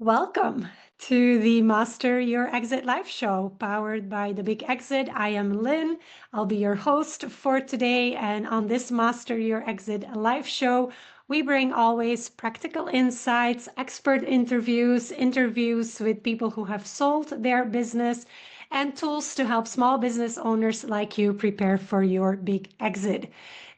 Welcome to the Master Your Exit Live show powered by The Big Exit. I am Lynn. I'll be your host for today. And on this Master Your Exit Live show, we bring always practical insights, expert interviews with people who have sold their business, and tools to help small business owners like you prepare for your big exit.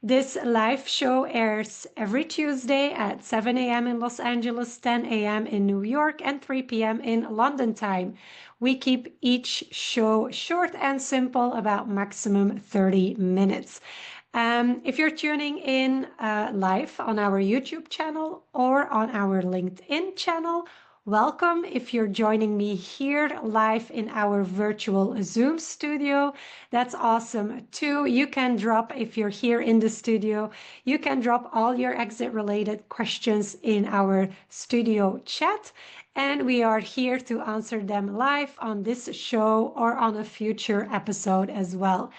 This live show airs every Tuesday at 7 a.m. in Los Angeles, 10 a.m. in New York, and 3 p.m. in London time. We keep each show short and simple, about maximum 30 minutes. If you're tuning in live on our YouTube channel or on our LinkedIn channel, welcome. If you're joining me here live in our virtual Zoom studio, that's awesome too. You can drop, if you're here in the studio, you can drop all your exit related questions in our studio chat. And we are here to answer them live on this show or on a future episode as well.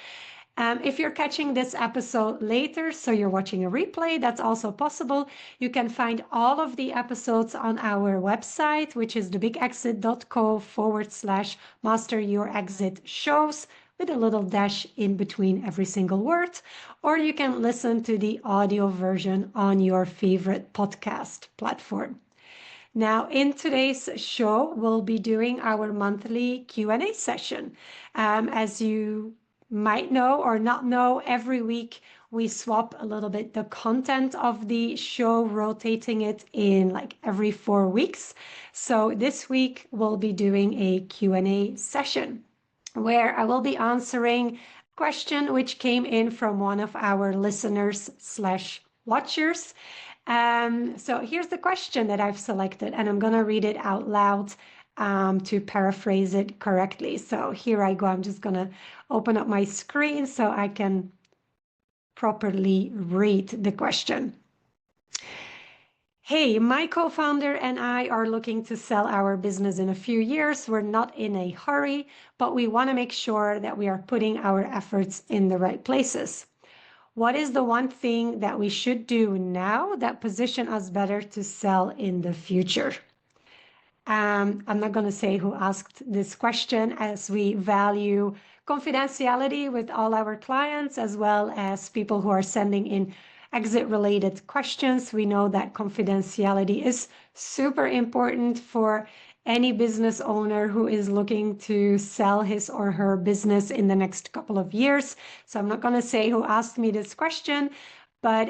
If you're catching this episode later, so you're watching a replay, that's also possible. You can find all of the episodes on our website, which is thebigexit.co/master your exit shows, with a little dash in between every single word. Or you can listen to the audio version on your favorite podcast platform. Now, in today's show, we'll be doing our monthly Q&A session. As you might know or not know, every week we swap a little bit the content of the show, rotating it in like every 4 weeks. So this week we'll be doing a Q&A session where I will be answering a question which came in from one of our listeners/watchers. So here's the question that I've selected, and I'm going to read it out loud to paraphrase it correctly. So here I go. I'm just going to open up my screen so I can properly read the question. Hey, my co-founder and I are looking to sell our business in a few years. We're not in a hurry, but we want to make sure that we are putting our efforts in the right places. What is the one thing that we should do now that position us better to sell in the future? I'm not going to say who asked this question, as we value confidentiality with all our clients, as well as people who are sending in exit-related questions. We know that confidentiality is super important for any business owner who is looking to sell his or her business in the next couple of years. So I'm not going to say who asked me this question, but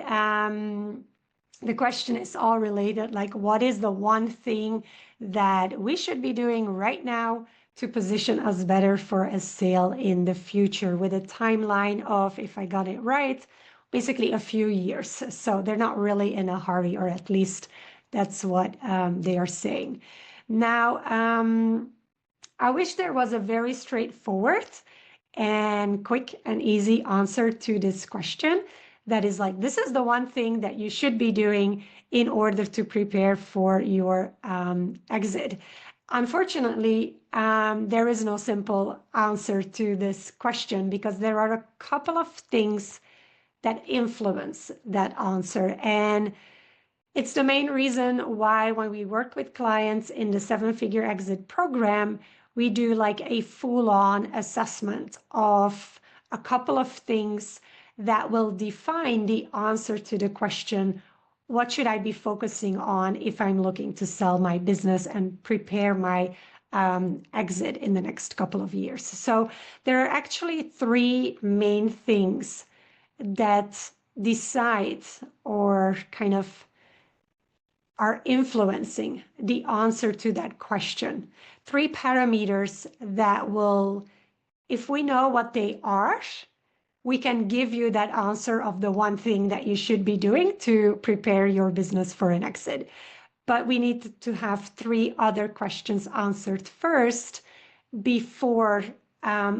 the question is all related, like what is the one thing that we should be doing right now to position us better for a sale in the future, with a timeline of, if I got it right, basically a few years. So they're not really in a hurry, or at least that's what they are saying. Now, I wish there was a very straightforward and quick and easy answer to this question. That is like, this is the one thing that you should be doing in order to prepare for your exit. Unfortunately, there is no simple answer to this question, because there are a couple of things that influence that answer. And it's the main reason why when we work with clients in the 7-figure exit program, we do like a full-on assessment of a couple of things that will define the answer to the question, what should I be focusing on if I'm looking to sell my business and prepare my exit in the next couple of years? So there are actually 3 main things that decide or kind of are influencing the answer to that question. 3 parameters that will, if we know what they are, we can give you that answer of the one thing that you should be doing to prepare your business for an exit. But we need to have 3 other questions answered first before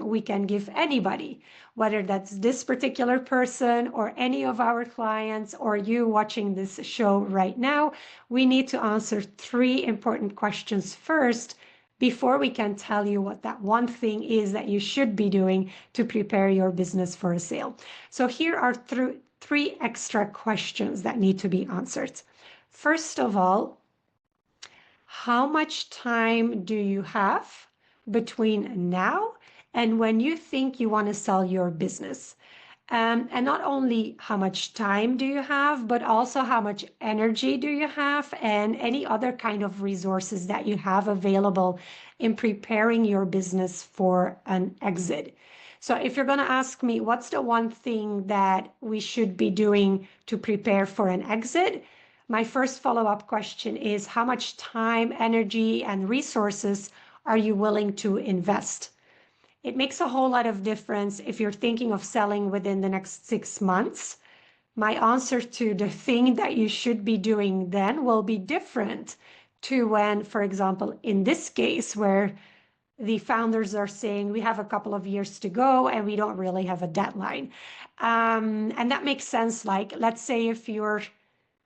we can give anybody, whether that's this particular person or any of our clients or you watching this show right now. We need to answer 3 important questions first before we can tell you what that one thing is that you should be doing to prepare your business for a sale. So here are 3 extra questions that need to be answered. First of all, how much time do you have between now and when you think you want to sell your business? And not only how much time do you have, but also how much energy do you have and any other kind of resources that you have available in preparing your business for an exit. So if you're going to ask me, what's the one thing that we should be doing to prepare for an exit? My first follow-up question is, how much time, energy, and resources are you willing to invest? It makes a whole lot of difference if you're thinking of selling within the next 6 months. My answer to the thing that you should be doing then will be different to when, for example, in this case, where the founders are saying we have a couple of years to go and we don't really have a deadline. And that makes sense. Like, let's say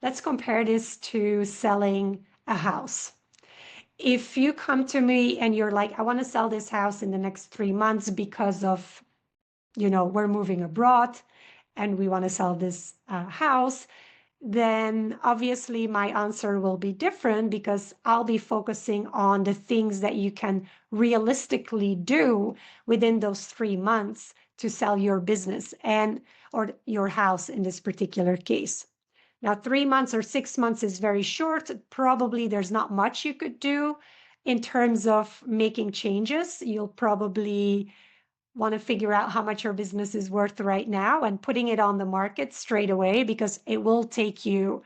let's compare this to selling a house. If you come to me and you're like, I want to sell this house in the next 3 months because of, we're moving abroad and we want to sell this house, then obviously my answer will be different because I'll be focusing on the things that you can realistically do within those 3 months to sell your business or your house in this particular case. Now, 3 months or 6 months is very short. Probably there's not much you could do in terms of making changes. You'll probably want to figure out how much your business is worth right now and putting it on the market straight away, because it will take you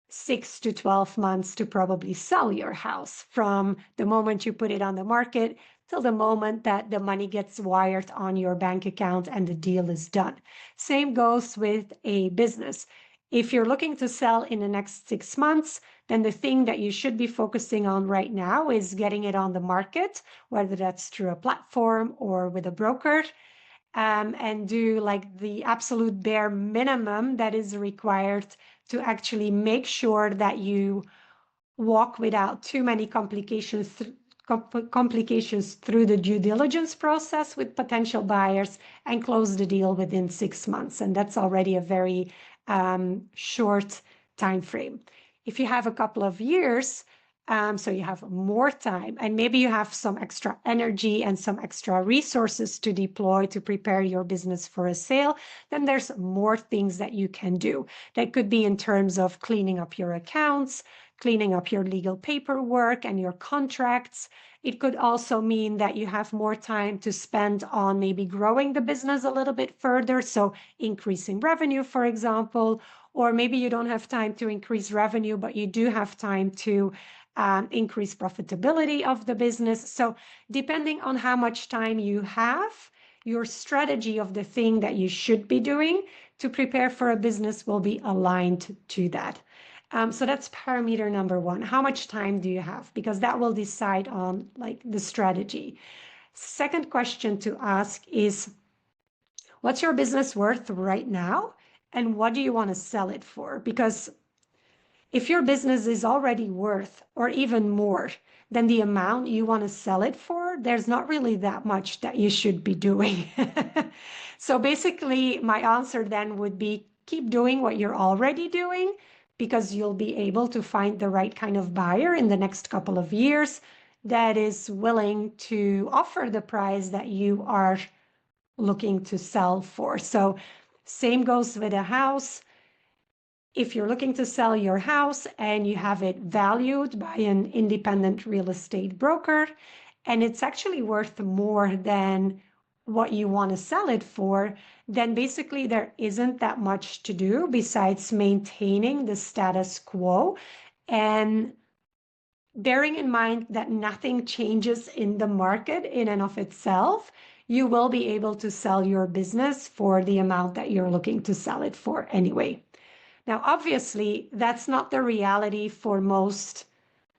6 to 12 months to probably sell your house from the moment you put it on the market till the moment that the money gets wired on your bank account and the deal is done. Same goes with a business. If you're looking to sell in the next 6 months, then the thing that you should be focusing on right now is getting it on the market, whether that's through a platform or with a broker, and do like the absolute bare minimum that is required to actually make sure that you walk without too many complications through the due diligence process with potential buyers and close the deal within 6 months. And that's already a very short time frame. If you have a couple of years, so you have more time and maybe you have some extra energy and some extra resources to deploy to prepare your business for a sale, then there's more things that you can do. That could be in terms of cleaning up your accounts, cleaning up your legal paperwork and your contracts. It could also mean that you have more time to spend on maybe growing the business a little bit further, so increasing revenue, for example, or maybe you don't have time to increase revenue, but you do have time to increase profitability of the business. So depending on how much time you have, your strategy of the thing that you should be doing to prepare for a business will be aligned to that. So that's parameter number one. How much time do you have? Because that will decide on like the strategy. Second question to ask is, what's your business worth right now? And what do you want to sell it for? Because if your business is already worth or even more than the amount you want to sell it for, there's not really that much that you should be doing. So basically, my answer then would be keep doing what you're already doing, because you'll be able to find the right kind of buyer in the next couple of years that is willing to offer the price that you are looking to sell for. So same goes with a house. If you're looking to sell your house and you have it valued by an independent real estate broker, and it's actually worth more than what you want to sell it for, then basically there isn't that much to do besides maintaining the status quo and bearing in mind that nothing changes in the market in and of itself. You will be able to sell your business for the amount that you're looking to sell it for anyway. Now, obviously, that's not the reality for most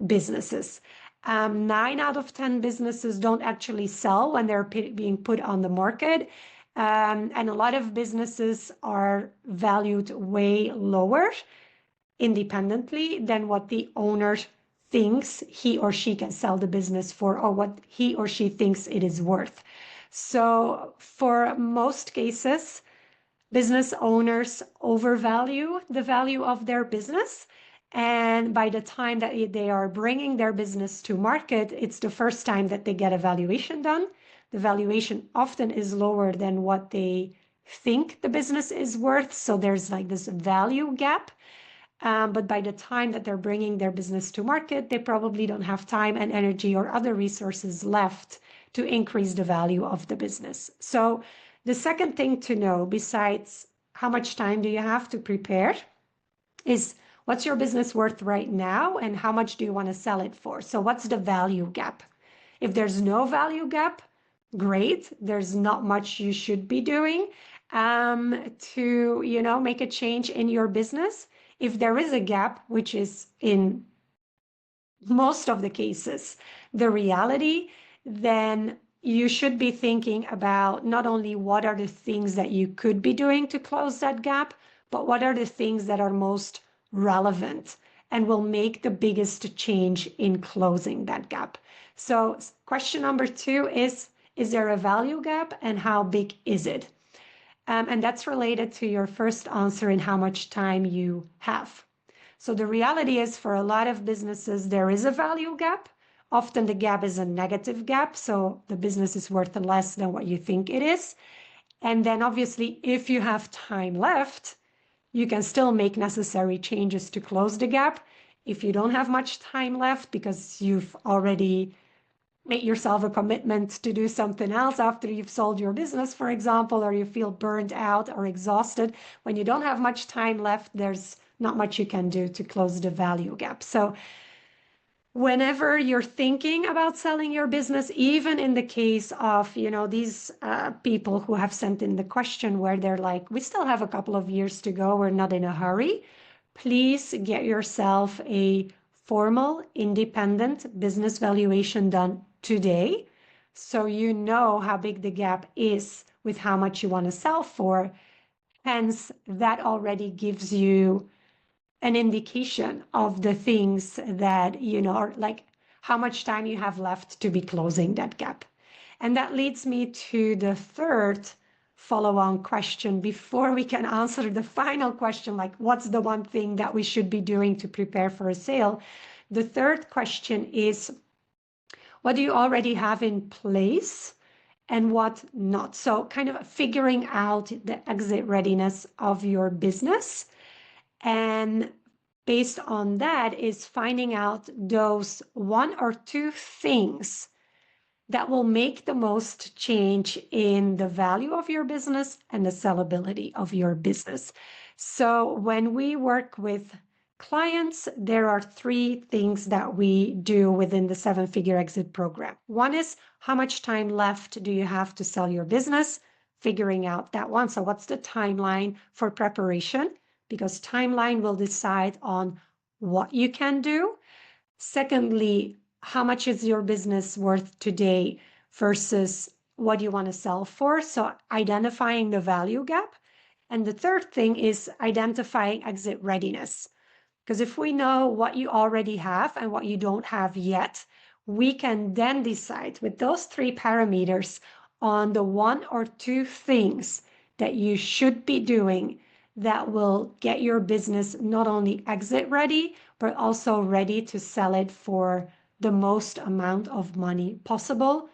businesses. 9 out of 10 businesses don't actually sell when they're being put on the market. And a lot of businesses are valued way lower independently than what the owner thinks he or she can sell the business for, or what he or she thinks it is worth. So for most cases, business owners overvalue the value of their business, And by the time that they are bringing their business to market, it's the first time that they get a valuation done. The valuation often is lower than what they think the business is worth. So there's like this value gap. But by the time that they're bringing their business to market, they probably don't have time and energy or other resources left to increase the value of the business. So the second thing to know, besides how much time do you have to prepare, is what's your business worth right now and how much do you want to sell it for? So what's the value gap? If there's no value gap, great. There's not much you should be doing to make a change in your business. If there is a gap, which is in most of the cases the reality, then you should be thinking about not only what are the things that you could be doing to close that gap, but what are the things that are most relevant and will make the biggest change in closing that gap. So question number 2 is there a value gap and how big is it? And that's related to your first answer in how much time you have. So the reality is, for a lot of businesses, there is a value gap. Often the gap is a negative gap, so the business is worth less than what you think it is. And then obviously, if you have time left, you can still make necessary changes to close the gap. If you don't have much time left because you've already make yourself a commitment to do something else after you've sold your business, for example, or you feel burned out or exhausted, when you don't have much time left, there's not much you can do to close the value gap. So whenever you're thinking about selling your business, even in the case of, these people who have sent in the question where they're like, we still have a couple of years to go, we're not in a hurry, please get yourself a formal, independent business valuation done today, so you know how big the gap is with how much you want to sell for. Hence, that already gives you an indication of the things that, are like how much time you have left to be closing that gap. And that leads me to the third follow-on question before we can answer the final question, like what's the one thing that we should be doing to prepare for a sale? The third question is, what do you already have in place and what not? So kind of figuring out the exit readiness of your business. And based on that is finding out those 1 or 2 things that will make the most change in the value of your business and the sellability of your business. So when we work with clients, there are 3 things that we do within the 7-figure exit program. One is, how much time left do you have to sell your business? Figuring out that one. So what's the timeline for preparation? Because timeline will decide on what you can do. Secondly, how much is your business worth today versus what you want to sell for? So identifying the value gap. And the third thing is identifying exit readiness. Because if we know what you already have and what you don't have yet, we can then decide with those 3 parameters on the 1 or 2 things that you should be doing that will get your business not only exit ready, but also ready to sell it for the most amount of money possible,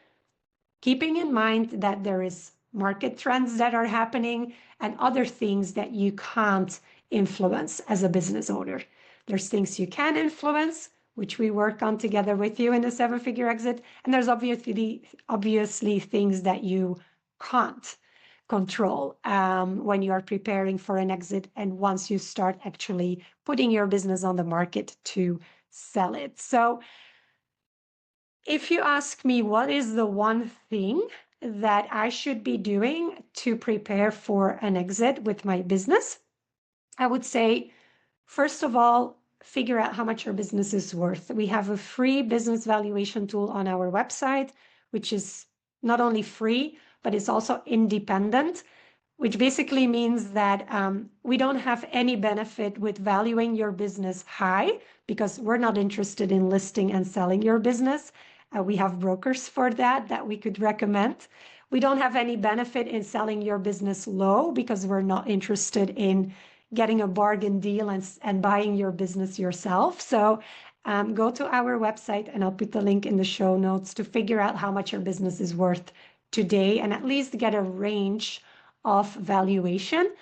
keeping in mind that there is market trends that are happening and other things that you can't influence as a business owner. There's things you can influence, which we work on together with you in the 7-figure exit, and there's obviously things that you can't control when you are preparing for an exit and once you start actually putting your business on the market to sell it. So if you ask me what is the one thing that I should be doing to prepare for an exit with my business, I would say, first of all, figure out how much your business is worth. We have a free business valuation tool on our website, which is not only free, but it's also independent, which basically means that we don't have any benefit with valuing your business high because we're not interested in listing and selling your business. We have brokers for that we could recommend. We don't have any benefit in selling your business low because we're not interested in getting a bargain deal and buying your business yourself. So go to our website, and I'll put the link in the show notes to figure out how much your business is worth today, and at least get a range of valuation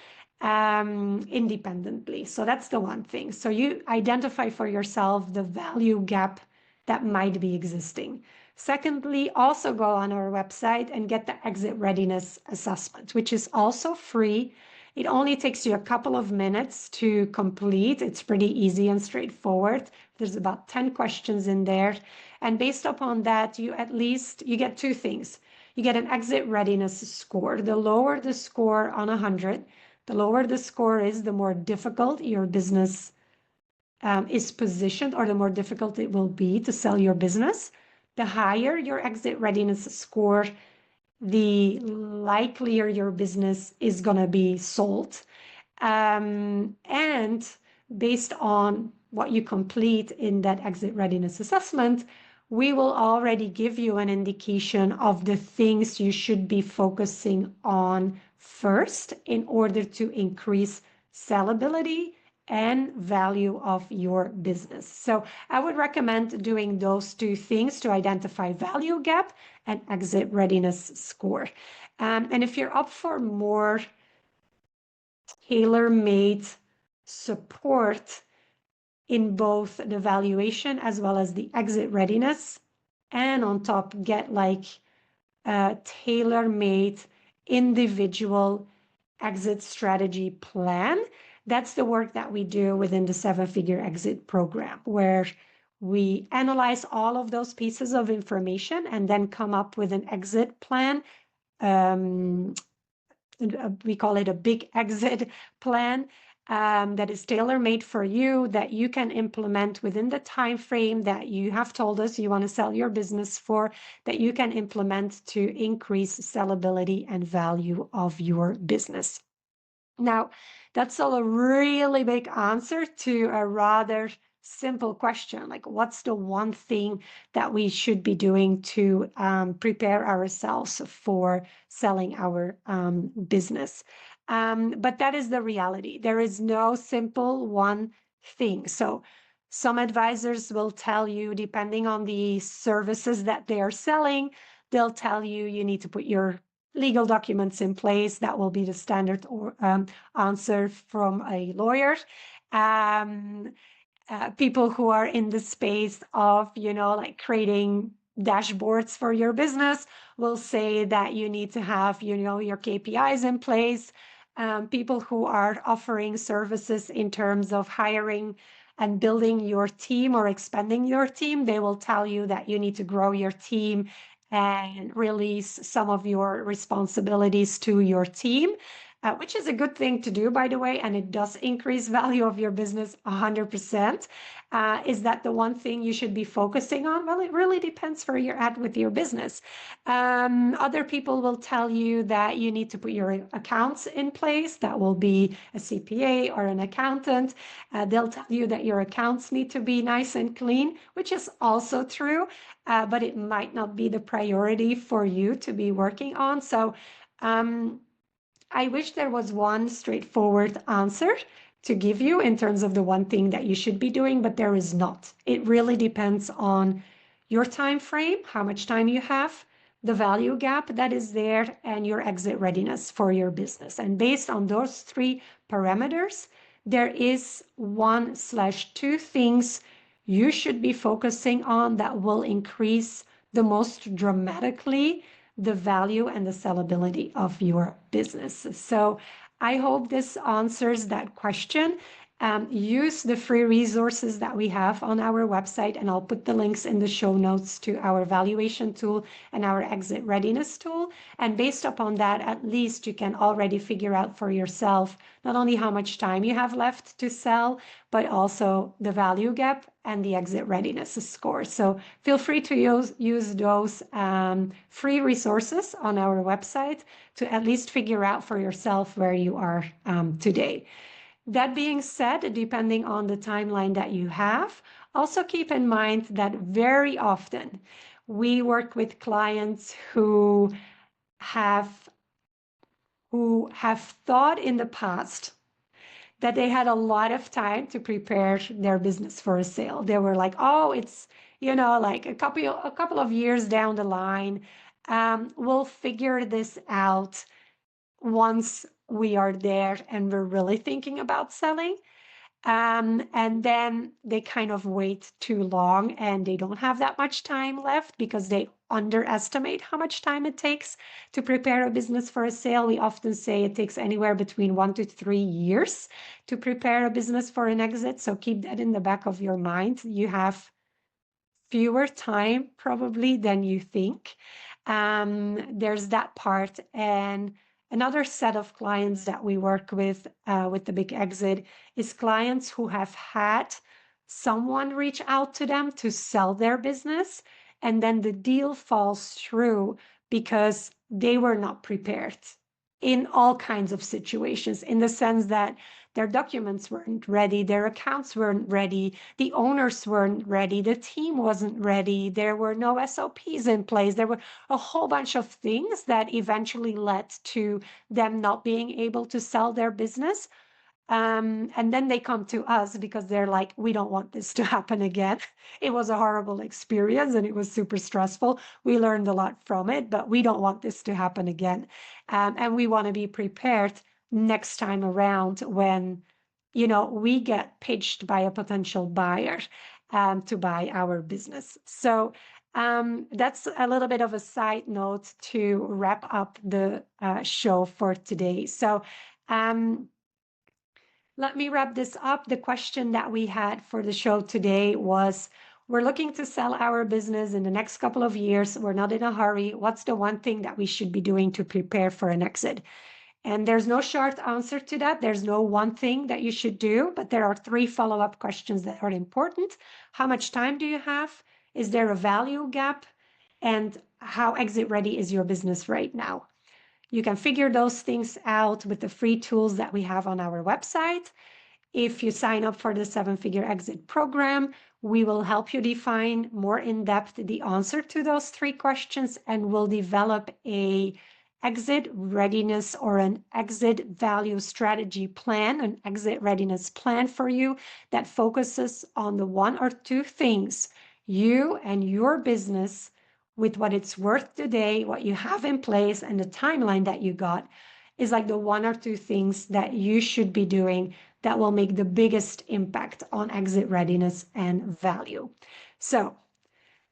independently. So that's the one thing. So you identify for yourself the value gap that might be existing. Secondly, also go on our website and get the exit readiness assessment, which is also free. It only takes you a couple of minutes to complete. It's pretty easy and straightforward. There's about 10 questions in there. And based upon that, you get two things. You get an exit readiness score. The lower the score on 100, the lower the score is, the more difficult your business is positioned, or the more difficult it will be to sell your business. The higher your exit readiness score, the likelier your business is going to be sold. And based on what you complete in that exit readiness assessment, we will already give you an indication of the things you should be focusing on first in order to increase sellability and value of your business. So I would recommend doing those two things to identify value gap and exit readiness score. And if you're up for more tailor-made support in both the valuation as well as the exit readiness, and on top get like a tailor-made individual exit strategy plan, that's the work that we do within the 7-figure exit program, where we analyze all of those pieces of information and then come up with an exit plan. We call it a big exit plan that is tailor-made for you, that you can implement within the time frame that you have told us you want to sell your business for, that you can implement to increase sellability and value of your business. Now, that's all a really big answer to a rather simple question, like what's the one thing that we should be doing to prepare ourselves for selling our business. But that is the reality. There is no simple one thing. So some advisors will tell you, depending on the services that they are selling, they'll tell you you need to put your legal documents in place. That will be the standard answer from a lawyer. People who are in the space of, like creating dashboards for your business will say that you need to have, your KPIs in place. People who are offering services in terms of hiring and building your team or expanding your team, they will tell you that you need to grow your team and release some of your responsibilities to your team, which is a good thing to do, by the way, and it does increase value of your business 100%. Is that the one thing you should be focusing on? Well, it really depends where you're at with your business. Other people will tell you that you need to put your accounts in place. That will be a CPA or an accountant. They'll tell you that your accounts need to be nice and clean, which is also true, but it might not be the priority for you to be working on. So I wish there was one straightforward answer to give you in terms of the one thing that you should be doing, but there is not. It really depends on your time frame, how much time you have, the value gap that is there, and your exit readiness for your business. And based on those 3 parameters, there is 1/2 things you should be focusing on that will increase the most dramatically the value and the sellability of your business. So I hope this answers that question. Use the free resources that we have on our website, and I'll put the links in the show notes to our valuation tool and our exit readiness tool. And based upon that, at least you can already figure out for yourself not only how much time you have left to sell, but also the value gap and the exit readiness score. So feel free to use those free resources on our website to at least figure out for yourself where you are today. That being said, depending on the timeline that you have, also keep in mind that very often we work with clients who have thought in the past that they had a lot of time to prepare their business for a sale. They were like, oh, it's, like a couple of years down the line. We'll figure this out once we are there and we're really thinking about selling. And then they kind of wait too long and they don't have that much time left because they underestimate how much time it takes to prepare a business for a sale. We often say it takes anywhere between 1 to 3 years to prepare a business for an exit. So keep that in the back of your mind. You have fewer time probably than you think. There's that part. And another set of clients that we work with the big exit is clients who have had someone reach out to them to sell their business, and then the deal falls through because they were not prepared in all kinds of situations, in the sense that their documents weren't ready, their accounts weren't ready, the owners weren't ready, the team wasn't ready, there were no SOPs in place. There were a whole bunch of things that eventually led to them not being able to sell their business. And then they come to us because they're like, we don't want this to happen again. It was a horrible experience and it was super stressful. We learned a lot from it, but we don't want this to happen again. And we want to be prepared next time around when, we get pitched by a potential buyer to buy our business. So that's a little bit of a side note to wrap up the show for today. So let me wrap this up. The question that we had for the show today was, we're looking to sell our business in the next couple of years. We're not in a hurry. What's the one thing that we should be doing to prepare for an exit? And there's no short answer to that. There's no one thing that you should do, but there are 3 follow-up questions that are important. How much time do you have? Is there a value gap? And how exit ready is your business right now? You can figure those things out with the free tools that we have on our website. If you sign up for the 7-Figure Exit program, we will help you define more in depth the answer to those 3 questions, and we'll develop a exit readiness or an exit value strategy plan, an exit readiness plan for you that focuses on the 1 or 2 things you and your business, with what it's worth today, what you have in place, and the timeline that you got, is like the 1 or 2 things that you should be doing that will make the biggest impact on exit readiness and value. So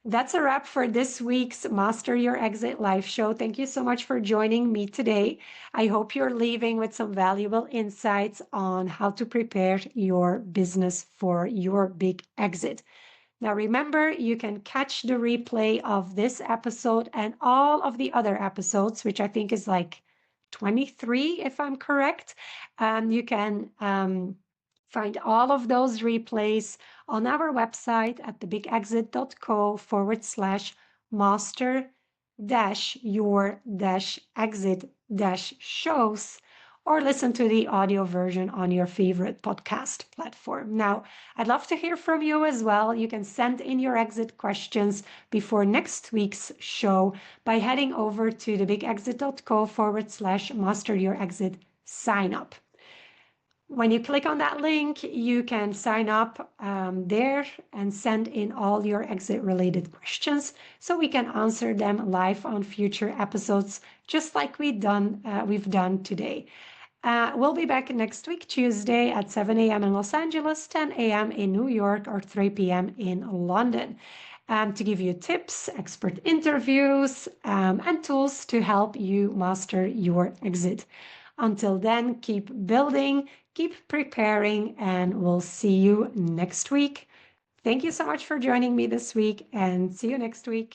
that's a wrap for this week's Master Your Exit live show. Thank you so much for joining me today. I hope you're leaving with some valuable insights on how to prepare your business for your big exit. Now, remember, you can catch the replay of this episode and all of the other episodes, which I think is like 23, if I'm correct. You can find all of those replays on our website at thebigexit.co/master your exit shows, or listen to the audio version on your favorite podcast platform. Now, I'd love to hear from you as well. You can send in your exit questions before next week's show by heading over to thebigexit.co/master your exit sign up. When you click on that link, you can sign up there and send in all your exit related questions so we can answer them live on future episodes, just like we've done today. We'll be back next week, Tuesday at 7 a.m. in Los Angeles, 10 a.m. in New York, or 3 p.m. in London, to give you tips, expert interviews, and tools to help you master your exit. Until then, keep building, keep preparing, and we'll see you next week. Thank you so much for joining me this week, and see you next week.